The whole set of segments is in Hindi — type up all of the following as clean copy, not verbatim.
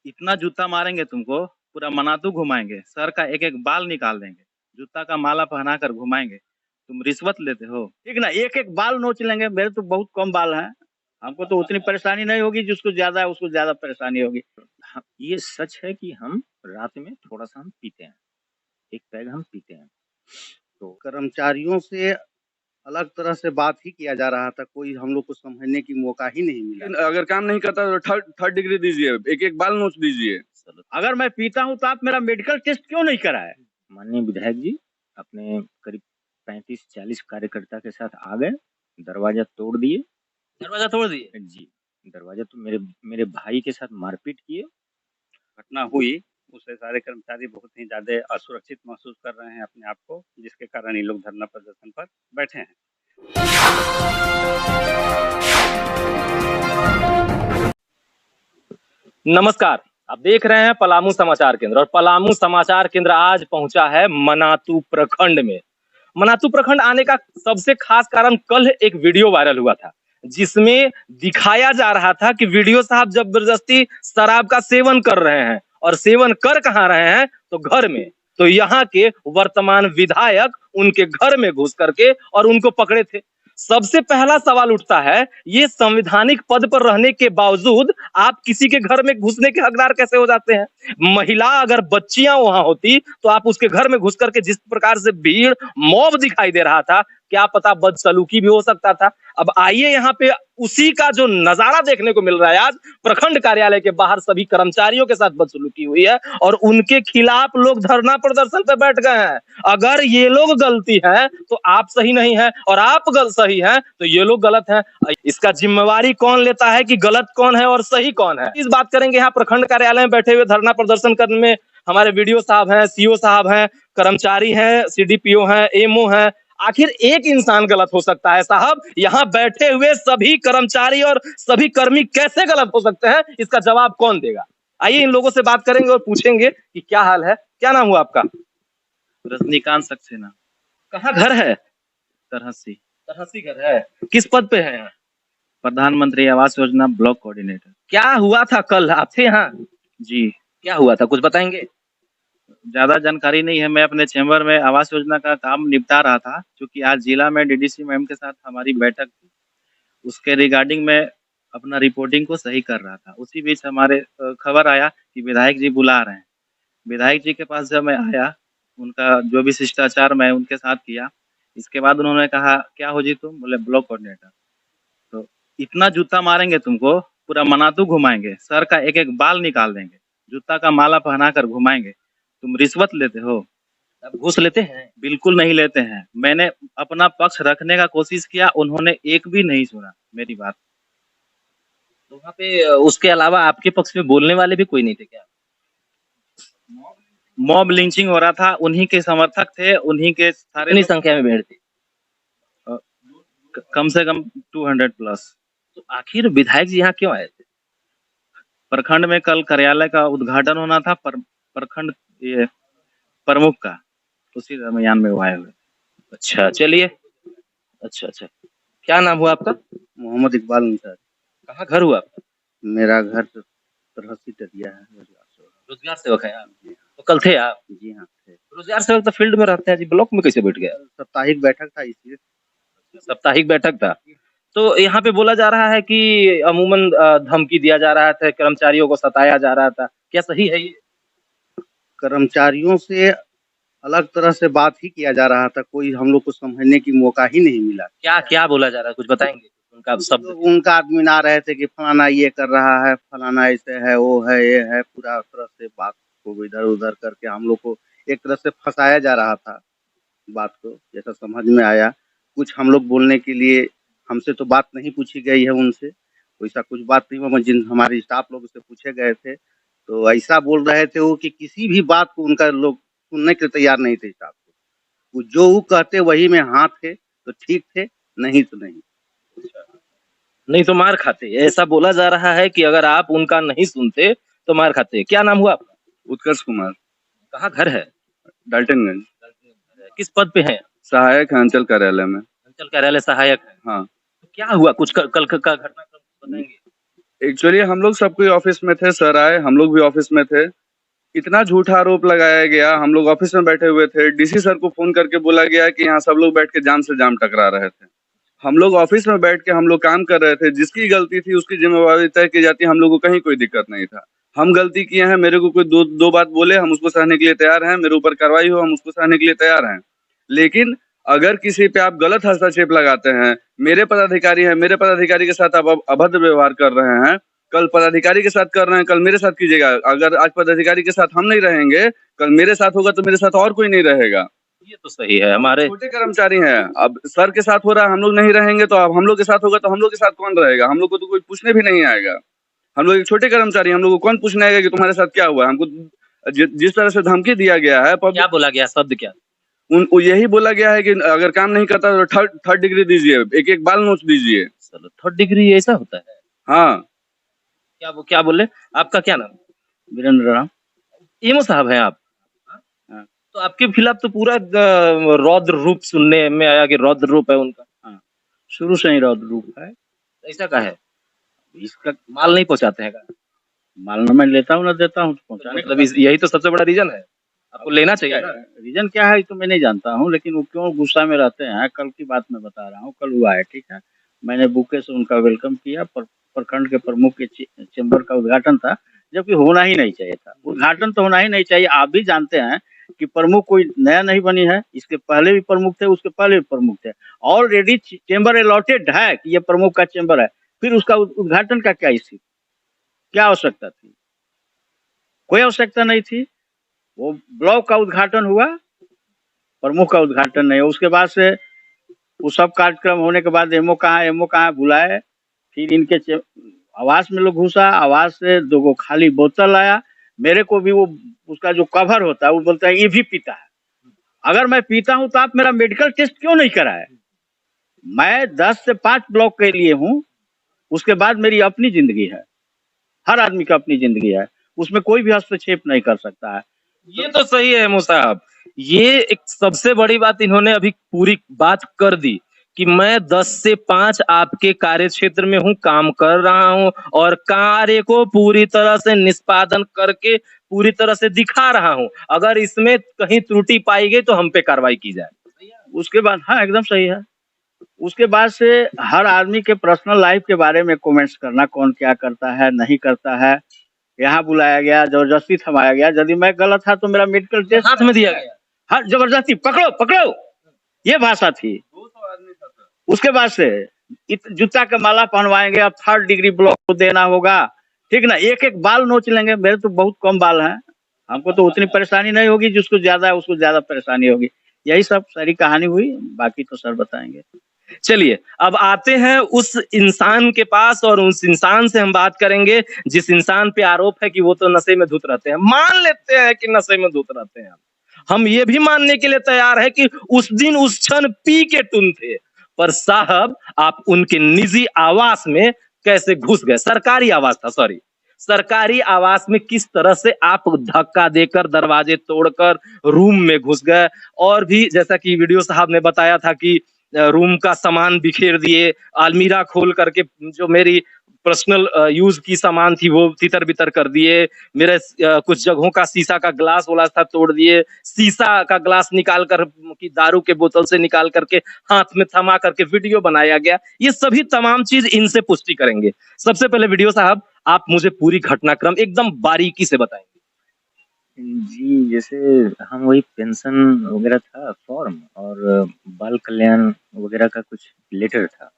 इतना जूता मारेंगे तुमको, पूरा मनातू घुमाएंगे, सर का एक एक बाल निकाल देंगे, जूता का माला पहना कर घुमाएंगे। तुम रिश्वत लेते हो? ठीक ना, एक एक बाल नोच लेंगे। मेरे तो बहुत कम बाल हैं, हमको तो उतनी परेशानी नहीं होगी, जिसको ज्यादा है उसको ज्यादा परेशानी होगी। ये सच है कि हम रात में थोड़ा सा हम पीते हैं, एक पैग हम पीते हैं। तो कर्मचारियों से अलग तरह से बात ही किया जा रहा था, कोई हम लोग को समझने की मौका ही नहीं मिला। अगर काम नहीं करता तो थर्ड डिग्री दीजिए, एक एक बाल नोच दीजिए। अगर मैं पीता हूँ तो आप मेरा मेडिकल टेस्ट क्यों नहीं कराए? माननीय विधायक जी अपने करीब 35-40 कार्यकर्ता के साथ आ गए, दरवाजा तोड़ दिए। दरवाजा तोड़ दिए जी, दरवाजा तो मेरे भाई के साथ मारपीट किए। घटना हुई उससे सारे कर्मचारी बहुत ही ज्यादा असुरक्षित महसूस कर रहे हैं अपने आप को, जिसके कारण ये लोग धरना प्रदर्शन पर बैठे हैं। नमस्कार, आप देख रहे हैं पलामू समाचार केंद्र, और पलामू समाचार केंद्र आज पहुंचा है मनातू प्रखंड में। मनातू प्रखंड आने का सबसे खास कारण कल एक वीडियो वायरल हुआ था, जिसमें दिखाया जा रहा था कि वीडियो साहब जबरदस्ती शराब का सेवन कर रहे हैं, और सेवन कर कहाँ रहे हैं तो घर में। तो यहाँ के वर्तमान विधायक उनके घर में घुस करके और उनको पकड़े थे। सबसे पहला सवाल उठता है, ये संवैधानिक पद पर रहने के बावजूद आप किसी के घर में घुसने के हकदार कैसे हो जाते हैं? महिला अगर बच्चियां वहां होती तो आप उसके घर में घुस करके, जिस प्रकार से भीड़ मॉब दिखाई दे रहा था, क्या पता बदसलूकी भी हो सकता था। अब आइए यहाँ पे उसी का जो नजारा देखने को मिल रहा है। आज प्रखंड कार्यालय के बाहर सभी कर्मचारियों के साथ बदसलूकी हुई है और उनके खिलाफ लोग धरना प्रदर्शन पे बैठ गए हैं। अगर ये लोग गलती है तो आप सही नहीं है, और आप सही है तो ये लोग गलत है। इसका जिम्मेवारी कौन लेता है कि गलत कौन है और सही कौन है, इस बात करेंगे। यहाँ प्रखंड कार्यालय में बैठे हुए धरना प्रदर्शन करने में हमारे वीडियो साहब हैं, सीओ साहब हैं, कर्मचारी हैं, सीडीपीओ हैं, एमओ हैं। आखिर एक इंसान गलत हो सकता है साहब? यहाँ बैठे हुए सभी कर्मचारी और सभी कर्मी कैसे गलत हो सकते हैं, इसका जवाब कौन देगा? आइए इन लोगों से बात करेंगे और पूछेंगे कि क्या हाल है। क्या नाम हुआ आपका? रजनीकांत सक्सेना। कहाँ घर है? तरहसी। तरहसी घर है। किस पद पे है यहाँ? प्रधानमंत्री आवास योजना ब्लॉक कोऑर्डिनेटर। क्या हुआ था कल, आप थे यहाँ? जी। क्या हुआ था, कुछ बताएंगे? ज्यादा जानकारी नहीं है, मैं अपने चैम्बर में आवास योजना का काम निपटा रहा था, क्योंकि आज जिला में डीडीसी मैम के साथ हमारी बैठक थी, उसके रिगार्डिंग में अपना रिपोर्टिंग को सही कर रहा था। उसी बीच हमारे खबर आया कि विधायक जी बुला रहे हैं। विधायक जी के पास जब मैं आया, उनका जो भी शिष्टाचार मैं उनके साथ किया, इसके बाद उन्होंने कहा क्या हो जी तुम? बोले ब्लॉक कोऑर्डिनेटर। तो इतना जूता मारेंगे तुमको, पूरा मनातू घुमाएंगे, सर का एक एक बाल निकाल देंगे, जूता का माला पहना कर घुमाएंगे। तुम रिश्वत लेते हो? अब घूस लेते हैं? बिल्कुल नहीं लेते हैं। मैंने अपना पक्ष रखने का कोशिश किया, उन्होंने एक भी नहीं सुना मेरी बात। तो वहाँ पे उसके अलावा आपके पक्ष में बोलने वाले भी कोई नहीं थे क्या? मॉब लिंचिंग हो रहा था, उन्हीं के समर्थक थे, उन्हीं के सारे। कितनी संख्या में भीड़ थी? कम से कम 200 प्लस। तो आखिर विधायक जी यहाँ क्यों आए थे? प्रखंड में कल कार्यालय का उद्घाटन होना था, प्रखंड ये प्रमुख का, उसी दरमियान में वो आए हुए। अच्छा चलिए। अच्छा अच्छा, क्या नाम हुआ आपका? मोहम्मद इकबाल अंसारी। कहाँ घर हुआ आपका? मेरा घर तो तरहसी टरिया है। रोजगार सेवक है आप? तो कल थे आप? जी हाँ थे। रोजगार सेवक तो फील्ड में रहते हैं जी, ब्लॉक में कैसे बैठ गया? साप्ताहिक बैठक था इसलिए। साप्ताहिक बैठक था। तो यहाँ पे बोला जा रहा है कि अमूमन धमकी दिया जा रहा था, कर्मचारियों को सताया जा रहा था, क्या सही है ये? कर्मचारियों से अलग तरह से बात ही किया जा रहा था, कोई हम लोग को समझने की मौका ही नहीं मिला। क्या क्या बोला जा रहा है, कुछ बताएंगे? उनका शब्द। उनका आदमी ना रहे थे कि फलाना ये कर रहा है, फलाना ऐसे है, वो है, ये है, पूरा तरह से बात को इधर उधर करके हम लोग को एक तरह से फंसाया जा रहा था। बात को जैसा समझ में आया, कुछ हम लोग बोलने के लिए, हमसे तो बात नहीं पूछी गई है उनसे, वैसा कुछ बात नहीं हुआ। जिन हमारे स्टाफ लोग से पूछे गए थे तो ऐसा बोल रहे थे वो कि किसी भी बात को उनका लोग सुनने के लिए तैयार नहीं थे। स्टाफ को वो जो वो कहते वही में हाथ थे तो ठीक थे, नहीं तो नहीं। नहीं तो मार खाते, ऐसा बोला जा रहा है कि अगर आप उनका नहीं सुनते तो मार खाते। क्या नाम हुआ आपका? उत्कर्ष कुमार। कहाँ घर है? डाल्टनगंज। किस पद पे है? सहायक है अंचल कार्यालय में। अंचल कार्यालय सहायक है। हाँ। क्या हुआ, कुछ कल का घटना बताएंगे? एक्चुअली हम लोग सब कोई ऑफिस में थे, सर आए, हम लोग भी ऑफिस में थे। इतना झूठा आरोप लगाया गया, हम लोग ऑफिस में बैठे हुए थे, डीसी सर को फोन करके बोला गया कि यहाँ सब लोग बैठ के जाम से जाम टकरा रहे थे। हम लोग ऑफिस में बैठ के हम लोग काम कर रहे थे, जिसकी गलती थी उसकी जिम्मेवारी तय की जाती, हम लोग को कहीं कोई दिक्कत नहीं था। हम गलती किए हैं, मेरे को कोई दो बात बोले, हम उसको सहने के लिए तैयार हैं, मेरे ऊपर कार्रवाई हो, हम उसको सहने के लिए तैयार हैं। लेकिन अगर किसी पे आप गलत हस्तक्षेप लगाते हैं, मेरे पदाधिकारी हैं, मेरे पदाधिकारी के साथ आप अभद्र व्यवहार कर रहे हैं, कल पदाधिकारी के साथ कर रहे हैं, कल मेरे साथ कीजिएगा। अगर आज पदाधिकारी के साथ हम नहीं रहेंगे, कल मेरे साथ होगा तो मेरे साथ और कोई नहीं रहेगा। ये तो सही है। हमारे छोटे कर्मचारी हैं, अब सर के साथ हो रहा है, हम लोग नहीं रहेंगे तो अब हम लोग के साथ होगा तो हम लोग के साथ कौन रहेगा? हम लोग को तो कोई पूछने भी नहीं आएगा। हम लोग एक छोटे कर्मचारी, हम लोग को कौन पूछने आएगा कि तुम्हारे साथ क्या हुआ? हमको जिस तरह से धमकी दिया गया है, क्या बोला गया, शब्द क्या? यही बोला गया है कि अगर काम नहीं करता तो थर्ड डिग्री दीजिए, एक बाल नोच दीजिए। चलो, थर्ड डिग्री ऐसा होता है? हाँ। क्या बोले? आपका क्या नाम? वीरेंद्र राम। ईमो साहब हैं आप? हाँ। तो आपके खिलाफ तो पूरा रौद्र रूप सुनने में आया कि रौद्र रूप है उनका। हाँ, शुरू से ही रौद्र रूप है। ऐसा का है? इसका माल नहीं पहुंचाते हैं का? माल न मैं लेता हूँ न देता हूँ, पहुँचाने मतलब यही तो सबसे बड़ा रीजन है, आपको लेना चाहिए ना। रीजन क्या है तो मैं नहीं जानता हूँ, लेकिन वो क्यों गुस्सा में रहते हैं, कल की बात मैं बता रहा हूँ। कल हुआ है, ठीक है, मैंने बुके से उनका वेलकम किया, प्रखंड के प्रमुख के चेंबर का उद्घाटन था, जबकि होना ही नहीं चाहिए था। उद्घाटन तो होना ही नहीं चाहिए। आप भी जानते हैं कि प्रमुख कोई नया नहीं बनी है, इसके पहले भी प्रमुख थे, उसके पहले भी प्रमुख थे। ऑलरेडी चेंबर अलॉटेड है कि ये प्रमुख का चेंबर है, फिर उसका उद्घाटन का क्या स्थिति, क्या आवश्यकता थी? कोई आवश्यकता नहीं थी। वो ब्लॉक का उद्घाटन हुआ, प्रमुख का उद्घाटन नहीं हुआ। उसके बाद से वो सब कार्यक्रम होने के बाद एमओ कहाँ बुलाए, फिर इनके आवास में लोग घुसा, आवास से 2 खाली बोतल आया। मेरे को भी वो उसका जो कवर होता है वो बोलता है ये भी पीता है। अगर मैं पीता हूं तो आप मेरा मेडिकल टेस्ट क्यों नहीं कराए? मैं 10 से 5 ब्लॉक के लिए हूं, उसके बाद मेरी अपनी जिंदगी है, हर आदमी का अपनी जिंदगी है, उसमें कोई भी हस्तक्षेप नहीं कर सकता है। ये तो सही है एमओ साहब, ये एक सबसे बड़ी बात इन्होंने अभी पूरी बात कर दी कि मैं 10 से 5 आपके कार्य क्षेत्र में हूं, काम कर रहा हूं और कार्य को पूरी तरह से निष्पादन करके पूरी तरह से दिखा रहा हूं। अगर इसमें कहीं त्रुटि पाई गई तो हम पे कार्रवाई की जाए। उसके बाद हाँ एकदम सही है। उसके बाद से हर आदमी के पर्सनल लाइफ के बारे में कमेंट्स करना, कौन क्या करता है नहीं करता है। यहाँ बुलाया गया, जबरदस्ती थमाया गया। यदि मैं गलत था तो मेरा मेडिकल टेस्ट हाथ में दिया गया, हाँ जबरदस्ती पकड़ो पकड़ो, ये भाषा थी। 200 आदमी था सर। उसके बाद से जूता का माला पहनवाएंगे, अब 3rd डिग्री ब्लॉक को देना होगा, ठीक ना, एक एक बाल नोच लेंगे। मेरे तो बहुत कम बाल हैं, हमको तो उतनी परेशानी नहीं होगी, जिसको ज्यादा है उसको ज्यादा परेशानी होगी। यही सब सारी कहानी हुई, बाकी तो सर बताएंगे। चलिए अब आते हैं उस इंसान के पास और उस इंसान से हम बात करेंगे जिस इंसान पे आरोप है कि वो तो नशे में धुत रहते हैं। मान लेते हैं कि नशे में धुत रहते हैं, हम ये भी मानने के लिए तैयार है कि उस दिन उस क्षण पी के टुन थे, पर साहब आप उनके निजी आवास में कैसे घुस गए? सरकारी आवास था, सॉरी, सरकारी आवास में किस तरह से आप धक्का देकर दरवाजे तोड़कर रूम में घुस गए? और भी जैसा कि वीडियो साहब ने बताया था कि रूम का सामान बिखेर दिए, अलमीरा खोल करके जो मेरी पर्सनल यूज की सामान थी वो तितर बितर कर दिए, मेरे कुछ जगहों का शीशा का ग्लास वाला था तोड़ दिए, शीशा का ग्लास निकाल कर की दारू के बोतल से निकाल करके हाथ में थमा करके वीडियो बनाया गया। ये सभी तमाम चीज इनसे पुष्टि करेंगे। सबसे पहले वीडियो साहब आप मुझे पूरी घटनाक्रम एकदम बारीकी से बताएंगे। जी, जैसे हम वही पेंशन वगैरह था फॉर्म और बाल कल्याण वगैरह का कुछ लेटर था,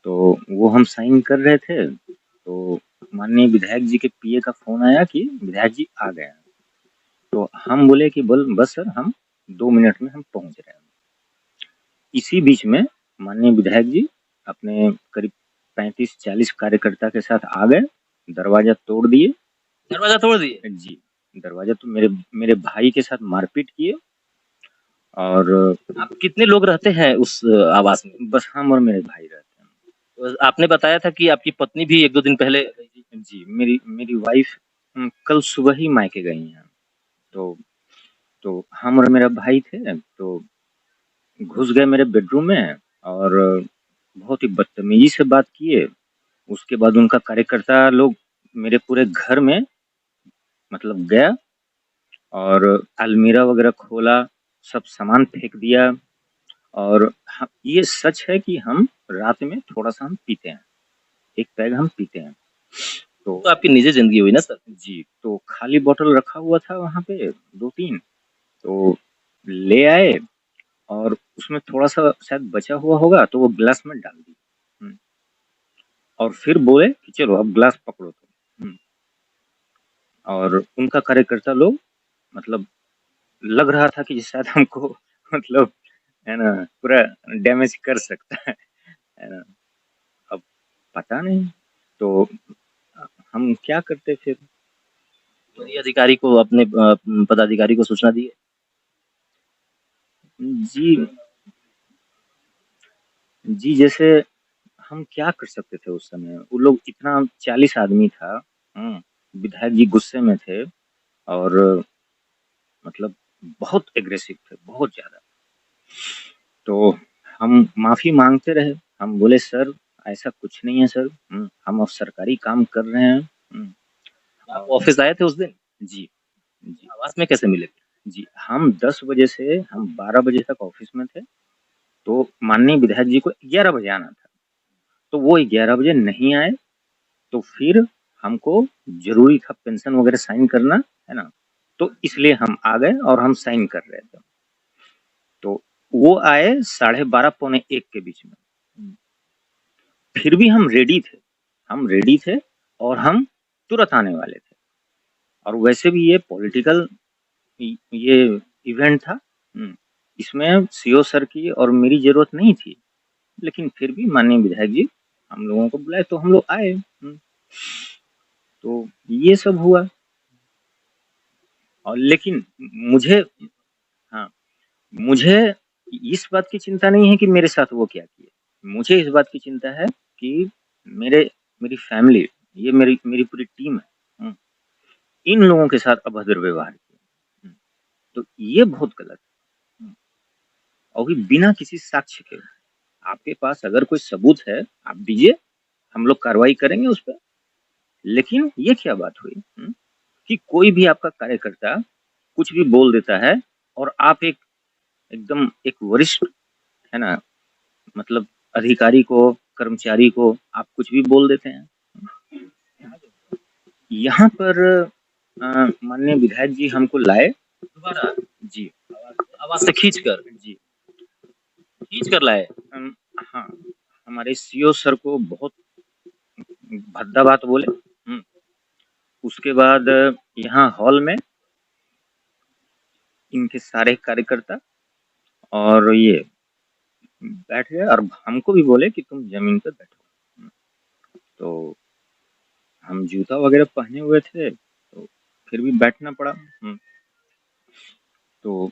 तो वो हम साइन कर रहे थे, तो माननीय विधायक जी के पीए का फ़ोन आया कि विधायक जी आ गए हैं। तो हम बोले कि बस सर हम 2 मिनट में हम पहुँच रहे हैं। इसी बीच में माननीय विधायक जी अपने करीब 35-40 कार्यकर्ता के साथ आ गए, दरवाज़ा तोड़ दिए। दरवाजा तोड़ दिए? जी, दरवाजा तो मेरे भाई के साथ मारपीट किए। और आप कितने लोग रहते हैं उस आवास में? बस हम और मेरे भाई रहते हैं। तो आपने बताया था कि आपकी पत्नी भी 1-2 दिन पहले जी, मेरी वाइफ कल सुबह ही मायके गई हैं। तो हम और मेरा भाई थे, तो घुस गए मेरे बेडरूम में और बहुत ही बदतमीजी से बात किए। उसके बाद उनका कार्यकर्ता लोग मेरे पूरे घर में मतलब गया और अलमीरा वगैरह खोला, सब सामान फेंक दिया। और ये सच है कि हम रात में थोड़ा-सा हम पीते हैं, 1 पैग हम पीते हैं। तो आपकी निजी ज़िंदगी हुई ना सर? जी, तो खाली बॉटल रखा हुआ था वहाँ पे 2-3, तो ले आए और उसमें थोड़ा-सा शायद बचा हुआ होगा तो वो ग्लास में डाल दी। और फिर बोले कि चलो अब ग्लास पकड़ो तुम। और उनका कार्यकर्ता लोग मतलब लग रहा था कि शायद हमको मतलब है ना पूरा डैमेज कर सकता है ना? अब पता नहीं, तो हम क्या करते फिर? वरीय अधिकारी को अपने पदाधिकारी को सूचना दी है? जी, जी जैसे हम क्या कर सकते थे उस समय? वो लोग इतना 40 आदमी था, विधायक जी गुस्से में थे और मतलब बहुत एग्रेसिव थे, बहुत ज़्यादा। तो हम माफ़ी माँगते रहे, हम बोले सर ऐसा कुछ नहीं है सर, हम अब सरकारी काम कर रहे हैं। आप ऑफिस आए थे उस दिन? जी, जी, आवास में कैसे मिले? जी, हम 10 बजे से हम 12 बजे तक ऑफिस में थे, तो माननीय विधायक जी को 11 बजे आना था, तो वो 11 बजे नहीं आए, तो फिर हमको ज़रूरी था पेंशन वगैरह साइन करना, है ना? तो इसलिए हम आ गए और हम साइन कर रहे थे। तो वो आए 12:30 पौने 1 के बीच में। फिर भी हम रेडी थे और हम तुरंत आने वाले थे। और वैसे भी ये पॉलिटिकल ये इवेंट था, इसमें सीओ सर की और मेरी ज़रूरत नहीं थी, लेकिन फिर भी माननीय विधायक जी हम लोगों को बुलाए तो हम लोग आए। तो ये सब हुआ और लेकिन मुझे हाँ, मुझे इस बात की चिंता नहीं है कि मेरे साथ वो क्या किए। मुझे इस बात की चिंता है कि मेरे मेरी फैमिली, ये मेरी मेरी पूरी टीम है, इन लोगों के साथ अभद्र व्यवहार किया। तो ये बहुत गलत है। और भी बिना किसी साक्ष्य के, आपके पास अगर कोई सबूत है, आप दीजिए, हम लोग कार्रवाई करेंगे उस पे। लेकिन ये क्या बात हुई कि कोई भी आपका कार्यकर्ता कुछ भी बोल देता है और आप एकदम एक वरिष्ठ, है ना, मतलब अधिकारी को, कर्मचारी को आप कुछ भी बोल देते हैं। यहाँ पर माननीय विधायक जी हमको लाए। दोबारा जी, आवाज से खींच कर लाए? हाँ, हमारे सीओ सर को बहुत भद्दा बात बोले। उसके बाद यहाँ हॉल में इनके सारे कार्यकर्ता और ये बैठ गए और हमको भी बोले कि तुम जमीन पे बैठो। तो हम जूता वगैरह पहने हुए थे, तो फिर भी बैठना पड़ा। तो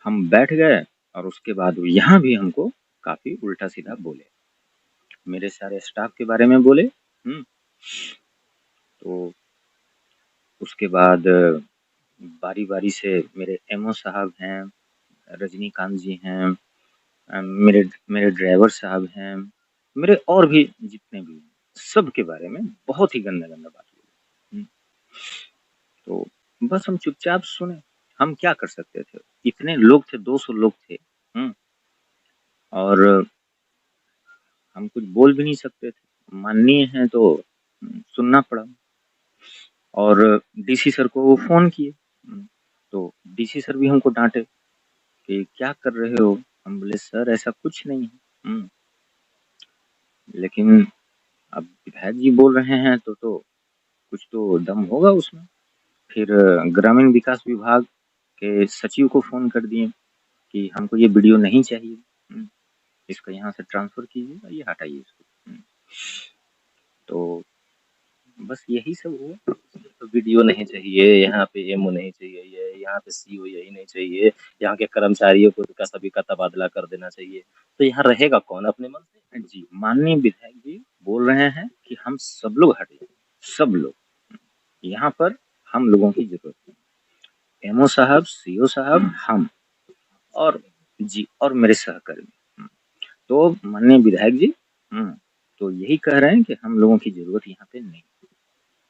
हम बैठ गए और उसके बाद यहाँ भी हमको काफ़ी उल्टा-सीधा बोले। मेरे सारे स्टाफ के बारे में बोले। तो उसके बाद बारी-बारी से मेरे एमओ साहब हैं, रजनीकांत जी हैं, मेरे मेरे ड्राइवर साहब हैं, मेरे और भी जितने भी हैं, सब के बारे में बहुत ही गंदा-गंदा बात बोले। तो बस हम चुपचाप सुने, हम क्या कर सकते थे? इतने लोग थे, 200 लोग थे, और हम कुछ बोल भी नहीं सकते थे। माननीय हैं तो सुनना पड़ा। और डीसी सर को फ़ोन किए, तो डीसी सर भी हमको डाँटे कि क्या कर रहे हो? हम बोले सर ऐसा कुछ नहीं है। लेकिन अब विधायक जी बोल रहे हैं तो कुछ तो दम होगा उसमें। फिर ग्रामीण विकास विभाग के सचिव को फ़ोन कर दिए कि हमको ये वीडियो नहीं चाहिए, इसको यहाँ से ट्रांसफ़र कीजिए और ये हटाइए इसको। तो बस यही सब हुआ। तो वीडियो नहीं चाहिए, यहाँ पे एमओ नहीं चाहिए, ये यहाँ पे सीओ यही नहीं चाहिए, यहाँ के कर्मचारियों को का सभी का तबादला कर देना चाहिए। तो यहाँ रहेगा कौन अपने मन से? जी, माननीय विधायक जी बोल रहे हैं कि हम सब लोग हट जाएँ, सब लोग। यहाँ पर हम लोगों की ज़रूरत है। एमओ साहब, सीओ साहब, हम और जी और मेरे सहकर्मी। तो माननीय विधायक जी तो यही कह रहे हैं कि हम लोगों की ज़रूरत यहाँ पे नहीं।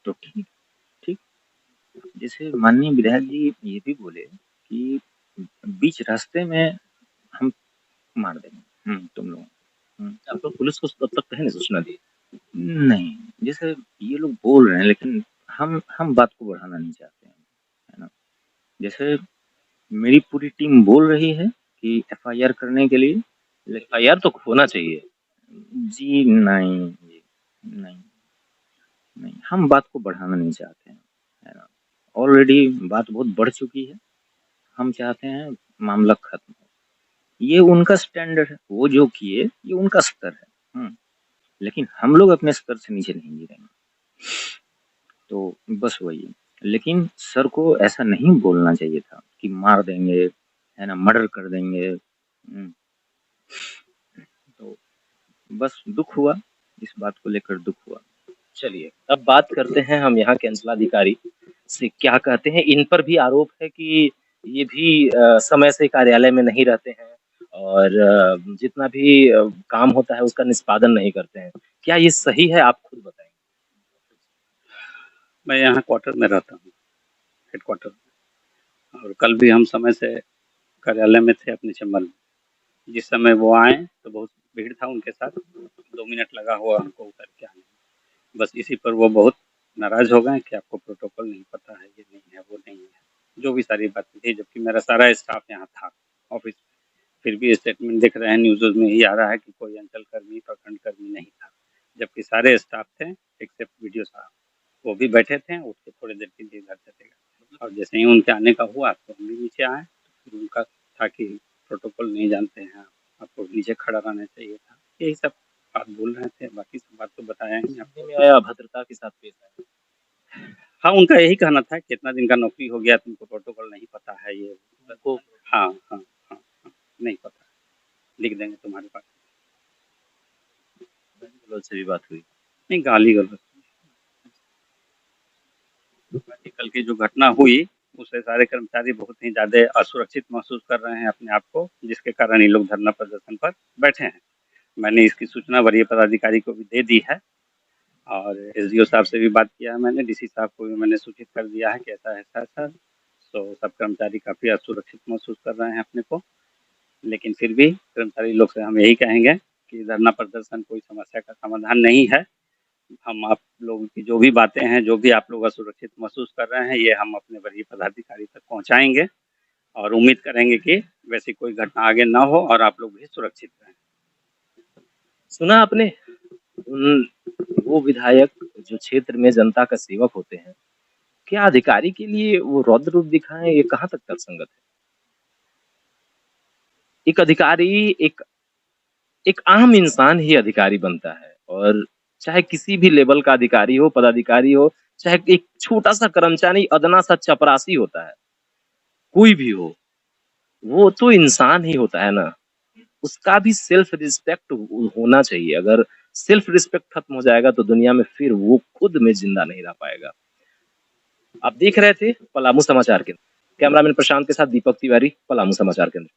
तो ठीक ठीक जैसे माननीय विधायक जी ये भी बोले कि बीच रास्ते में हम मार देंगे तुम लोग। आप लोग पुलिस को तब तक कहीं नहीं सूचना दी? नहीं, जैसे ये लोग बोल रहे हैं लेकिन हम बात को बढ़ाना नहीं चाहते हैं, है ना? जैसे मेरी पूरी टीम बोल रही है कि एफआईआर करने के लिए, एफआईआर तो होना चाहिए। जी नहीं, जी नहीं, नहीं, हम बात को बढ़ाना नहीं चाहते हैं, है ना? ऑलरेडी बात बहुत बढ़ चुकी है, हम चाहते हैं मामला खत्म हो। ये उनका स्टैंडर्ड है, वो जो किए ये उनका स्तर है, लेकिन हम लोग अपने स्तर से नीचे नहीं गिरेंगे। तो बस वही है। लेकिन सर को ऐसा नहीं बोलना चाहिए था कि मार देंगे, है ना, मर्डर कर देंगे। तो बस दुख हुआ, इस बात को लेकर दुख हुआ। चलिए अब बात करते हैं हम यहाँ के अंचलाधिकारी से, क्या कहते हैं। इन पर भी आरोप है कि ये भी समय से कार्यालय में नहीं रहते हैं और जितना भी काम होता है उसका निष्पादन नहीं करते हैं। क्या ये सही है, आप खुद बताएंगे? मैं यहाँ क्वार्टर में रहता हूँ, हेडक्वार्टर में, और कल भी हम समय से कार्यालय में थे अपने चैम्बर में। जिस समय वो आए तो बहुत भीड़ था उनके साथ, 2 मिनट लगा हुआ उनको उतर के आने में। बस इसी पर वो बहुत नाराज़ हो गए कि आपको प्रोटोकॉल नहीं पता है, ये नहीं है, वो नहीं है, जो भी सारी बातें थी। जबकि मेरा सारा स्टाफ यहाँ था ऑफिस, फिर भी स्टेटमेंट दिख रहे हैं न्यूज़ में ही आ रहा है कि कोई अंचल कर्मी प्रखंड कर्मी नहीं था, जबकि सारे स्टाफ थे एक्सेप्ट वीडियो साहब। वो भी बैठे थे, उठ के थोड़ी देर के लिए घर चले गए। और जैसे ही उनके आने का हुआ तो हम भी नीचे आए। तो फिर उनका था कि प्रोटोकॉल नहीं जानते हैं आप, आपको नीचे खड़ा रहना चाहिए था, यही सब बात बोल रहे थे। बाकी सब बात तो बताया ही आपको। में आया भद्रता के साथ पेश आया। हाँ, उनका यही कहना था कि इतना दिन का नौकरी हो गया, तुमको प्रोटोकॉल नहीं पता है ये उनको हाँ हाँ हाँ हाँ, नहीं पता, लिख देंगे तुम्हारे पास। से भी बात हुई? नहीं, गाली गलौज। कल की जो घटना हुई उससे सारे कर्मचारी बहुत ही ज़्यादा असुरक्षित महसूस कर रहे हैं अपने आप को, जिसके कारण ये लोग धरना प्रदर्शन पर बैठे हैं। मैंने इसकी सूचना वरीय पदाधिकारी को भी दे दी है और एसडीओ साहब से भी बात किया है मैंने, डीसी साहब को भी मैंने सूचित कर दिया है कि ऐसा ऐसा ऐसा। तो सब कर्मचारी काफ़ी असुरक्षित महसूस कर रहे हैं अपने को। लेकिन फिर भी कर्मचारी लोग से हम यही कहेंगे कि धरना प्रदर्शन कोई समस्या का समाधान नहीं है। हम आप लोगों की जो भी बातें हैं, जो भी आप लोग असुरक्षित महसूस कर रहे हैं, ये हम अपने वरीय पदाधिकारी तक पहुंचाएंगे और उम्मीद करेंगे कि वैसी कोई घटना आगे ना हो और आप लोग भी सुरक्षित रहें। सुना आपने वो विधायक जो क्षेत्र में जनता का सेवक होते हैं, क्या अधिकारी के लिए वो रौद्र रूप दिखाएं, ये कहाँ तक तर्कसंगत है? एक अधिकारी एक आम इंसान ही अधिकारी बनता है, और चाहे किसी भी लेवल का अधिकारी हो, पदाधिकारी हो, चाहे एक छोटा सा कर्मचारी, अदना सा चपरासी होता है, कोई भी हो, वो तो इंसान ही होता है ना। उसका भी सेल्फ रिस्पेक्ट होना चाहिए। अगर सेल्फ रिस्पेक्ट खत्म हो जाएगा तो दुनिया में फिर वो खुद में जिंदा नहीं रह पाएगा। आप देख रहे थे पलामू समाचार केंद्र। कैमरामैन प्रशांत के साथ दीपक तिवारी, पलामू समाचार केंद्र।